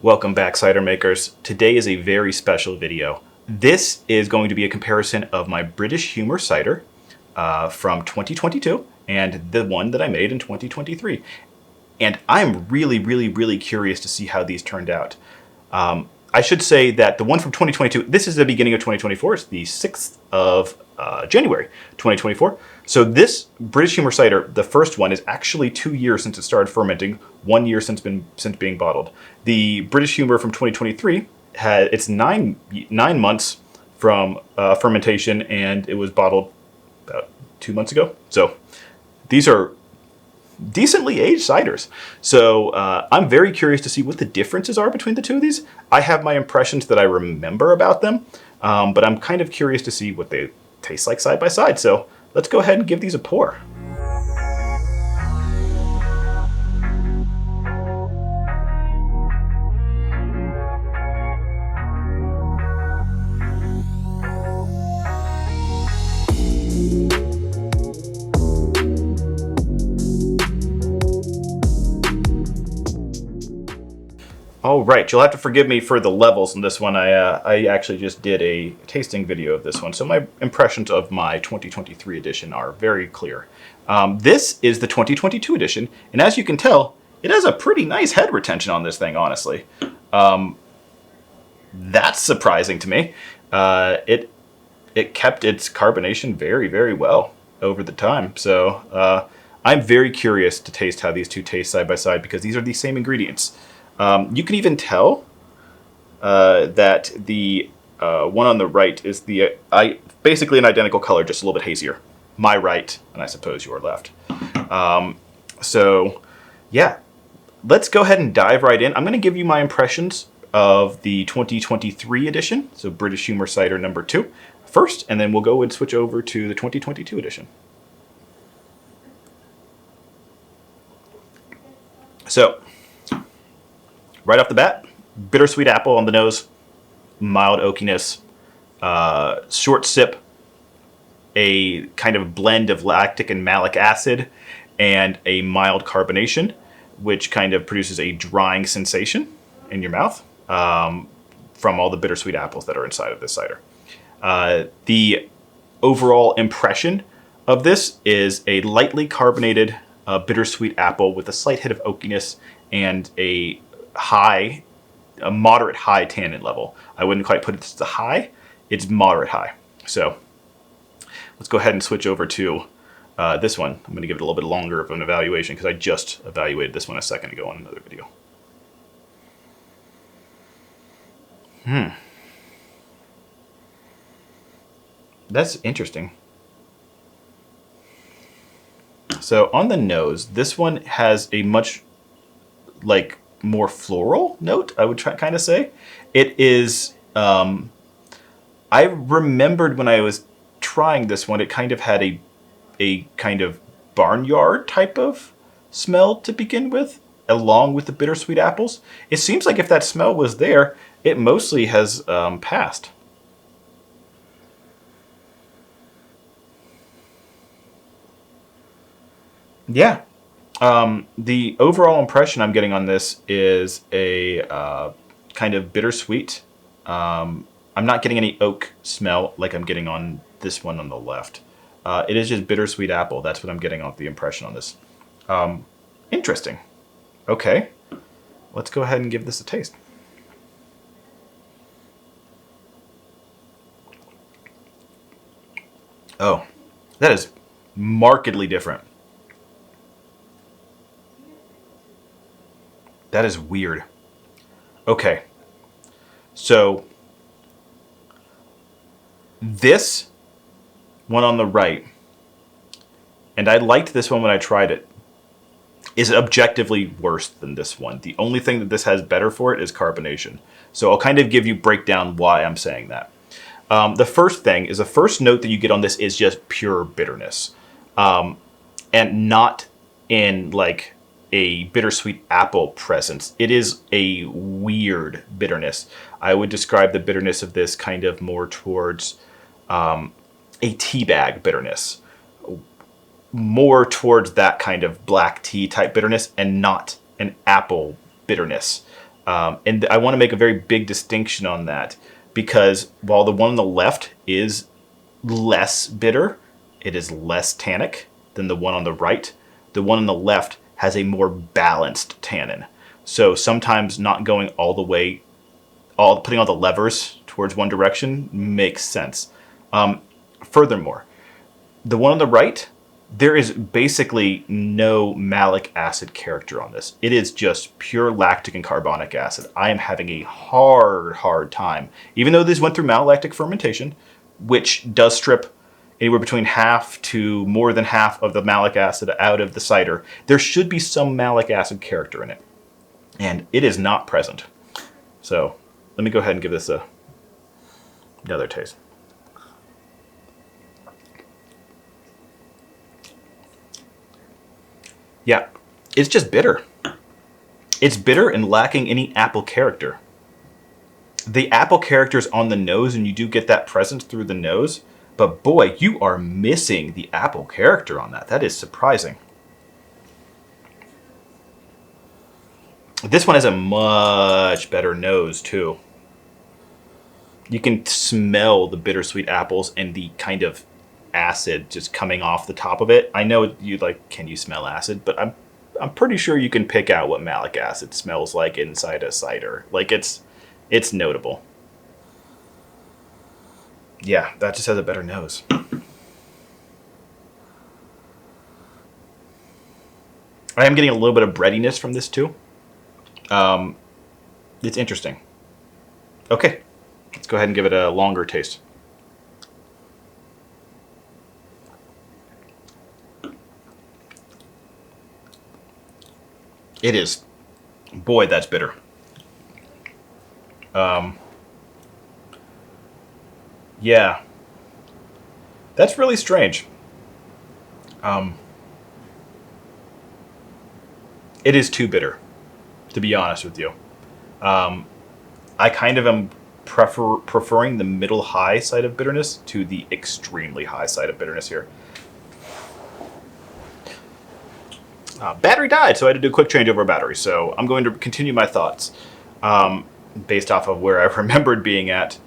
Welcome back, cider makers. Today is a very special video. This is going to be a comparison of my British Humor cider from 2022 and the one that I made in 2023. And I'm really curious to see how these turned out. I should say that the one from 2022, this is the beginning of 2024. It's the 6th of January 2024. So this British Humor cider, the first one, is actually 2 years since it started fermenting, 1 year since being bottled. The British Humor from 2023 it's nine months from fermentation, and it was bottled about 2 months ago. So these are decently aged ciders. So I'm very curious to see what the differences are between the two of these. I have my impressions that I remember about them, but I'm kind of curious to see what they taste like side by side. So let's go ahead and give these a pour. All right, you'll have to forgive me for the levels in this one. I actually just did a tasting video of this one, so my impressions of my 2023 edition are very clear. This is the 2022 edition, and as you can tell, it has a pretty nice head retention on this thing, honestly. That's surprising to me. It kept its carbonation very well over the time, so I'm very curious to taste how these two taste side by side, because these are the same ingredients. You can even tell that the one on the right is basically an identical color, just a little bit hazier. My right, and I suppose your left. So, yeah, let's go ahead and dive right in. I'm going to give you my impressions of the 2023 edition, so British Humor Cider number 2 first, and then we'll go and switch over to the 2022 edition. So, right off the bat, bittersweet apple on the nose, mild oakiness, short sip, a kind of blend of lactic and malic acid, and a mild carbonation, which kind of produces a drying sensation in your mouth from all the bittersweet apples that are inside of this cider. The overall impression of this is a lightly carbonated bittersweet apple with a slight hit of oakiness and a moderate high tannin level. I wouldn't quite put it as a high, it's moderate high. So let's go ahead and switch over to this one. I'm going to give it a little bit longer of an evaluation because I just evaluated this one a second ago on another video. That's interesting. So on the nose, this one has a much more floral note, I would kind of say. It is, I remembered when I was trying this one, it kind of had a kind of barnyard type of smell to begin with, along with the bittersweet apples. It seems like if that smell was there, it mostly has passed. Yeah. The overall impression I'm getting on this is a kind of bittersweet. I'm not getting any oak smell like I'm getting on this one on the left. It is just bittersweet apple. That's what I'm getting off the impression on this. Interesting. Okay. Let's go ahead and give this a taste. Oh, that is markedly different. That is weird. Okay. So this one on the right, and I liked this one when I tried it, is objectively worse than this one. The only thing that this has better for it is carbonation. So I'll kind of give you breakdown why I'm saying that. The first thing is the first note that you get on this is just pure bitterness. And not in like a bittersweet apple presence. It is a weird bitterness. I would describe the bitterness of this kind of more towards a tea bag bitterness. More towards that kind of black tea type bitterness and not an apple bitterness. And I want to make a very big distinction on that, because while the one on the left is less bitter, it is less tannic than the one on the right. The one on the left has a more balanced tannin. So sometimes not going all the way, putting all the levers towards one direction makes sense. Furthermore, the one on the right, there is basically no malic acid character on this. It is just pure lactic and carbonic acid. I am having a hard time. Even though this went through malo-lactic fermentation, which does strip anywhere between half to more than half of the malic acid out of the cider, there should be some malic acid character in it. And it is not present. So let me go ahead and give this another taste. Yeah, it's just bitter. It's bitter and lacking any apple character. The apple character is on the nose, and you do get that presence through the nose. But boy, you are missing the apple character on that. That is surprising. This one has a much better nose, too. You can smell the bittersweet apples and the kind of acid just coming off the top of it. I know you like, can you smell acid? But I'm pretty sure you can pick out what malic acid smells like inside a cider. Like, it's notable. Yeah, that just has a better nose. I am getting a little bit of breadiness from this too. It's interesting. Okay, let's go ahead and give it a longer taste. It is. Boy, that's bitter. Yeah. That's really strange. It is too bitter, to be honest with you. I kind of am preferring the middle high side of bitterness to the extremely high side of bitterness here. Battery died, so I had to do a quick change over battery. So I'm going to continue my thoughts based off of where I remembered being at.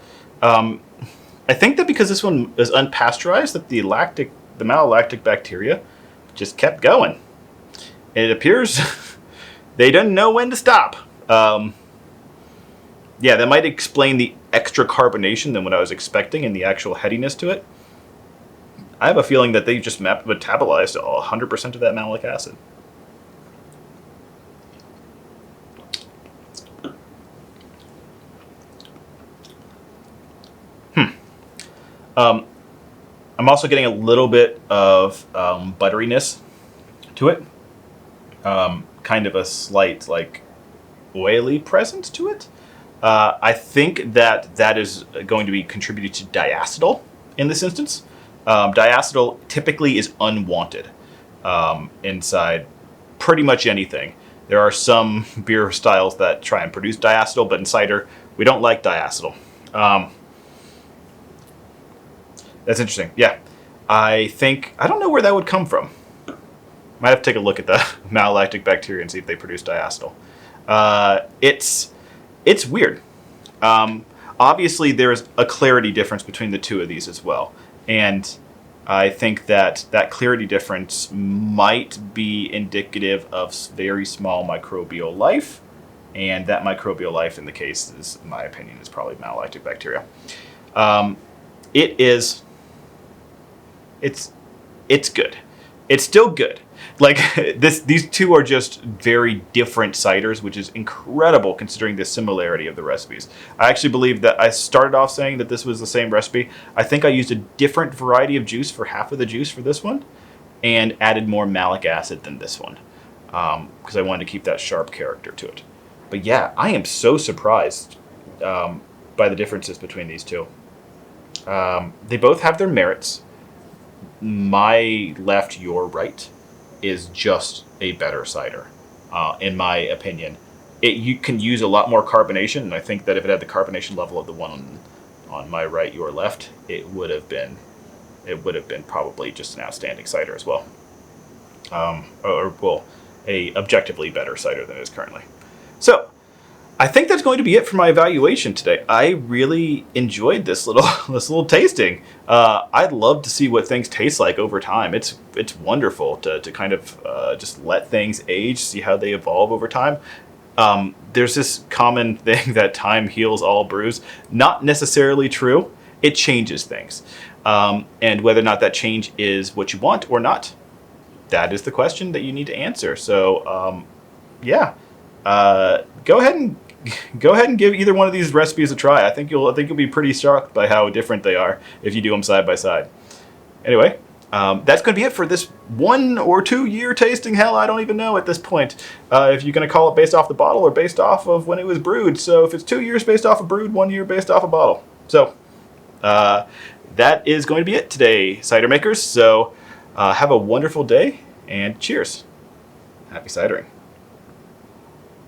I think that because this one is unpasteurized, that the malo-lactic bacteria just kept going. And it appears they didn't know when to stop. Yeah, that might explain the extra carbonation than what I was expecting and the actual headiness to it. I have a feeling that they just metabolized 100% of that malic acid. I'm also getting a little bit of butteriness to it. Kind of a slight, like, oily presence to it. I think that is going to be contributed to diacetyl in this instance. Diacetyl typically is unwanted inside pretty much anything. There are some beer styles that try and produce diacetyl, but in cider, we don't like diacetyl. That's interesting. Yeah. I don't know where that would come from. Might have to take a look at the malo-lactic bacteria and see if they produce diacetyl. It's weird. Obviously, there's a clarity difference between the two of these as well. And I think that clarity difference might be indicative of very small microbial life. And that microbial life in the case, is, in my opinion, is probably malo-lactic bacteria. It's good. It's still good. Like, these two are just very different ciders, which is incredible considering the similarity of the recipes. I actually believe that I started off saying that this was the same recipe. I think I used a different variety of juice for half of the juice for this one and added more malic acid than this one because I wanted to keep that sharp character to it. But yeah, I am so surprised by the differences between these two. They both have their merits. My left, your right is just a better cider, in my opinion. You can use a lot more carbonation, and I think that if it had the carbonation level of the one on my right, your left, it would have been probably just an outstanding cider as well. A objectively better cider than it is currently. So, I think that's going to be it for my evaluation today. I really enjoyed this little this little tasting. I'd love to see what things taste like over time. It's wonderful to kind of just let things age, see how they evolve over time. There's this common thing that time heals all brews. Not necessarily true. It changes things. And whether or not that change is what you want or not, that is the question that you need to answer. So yeah, go ahead and give either one of these recipes a try. I think you'll be pretty shocked by how different they are if you do them side by side. Anyway, that's going to be it for this 1 or 2 year tasting. Hell, I don't even know at this point if you're going to call it based off the bottle or based off of when it was brewed. So if it's 2 years based off a brewed, 1 year based off a bottle. So that is going to be it today, cider makers. So have a wonderful day and cheers. Happy cidering.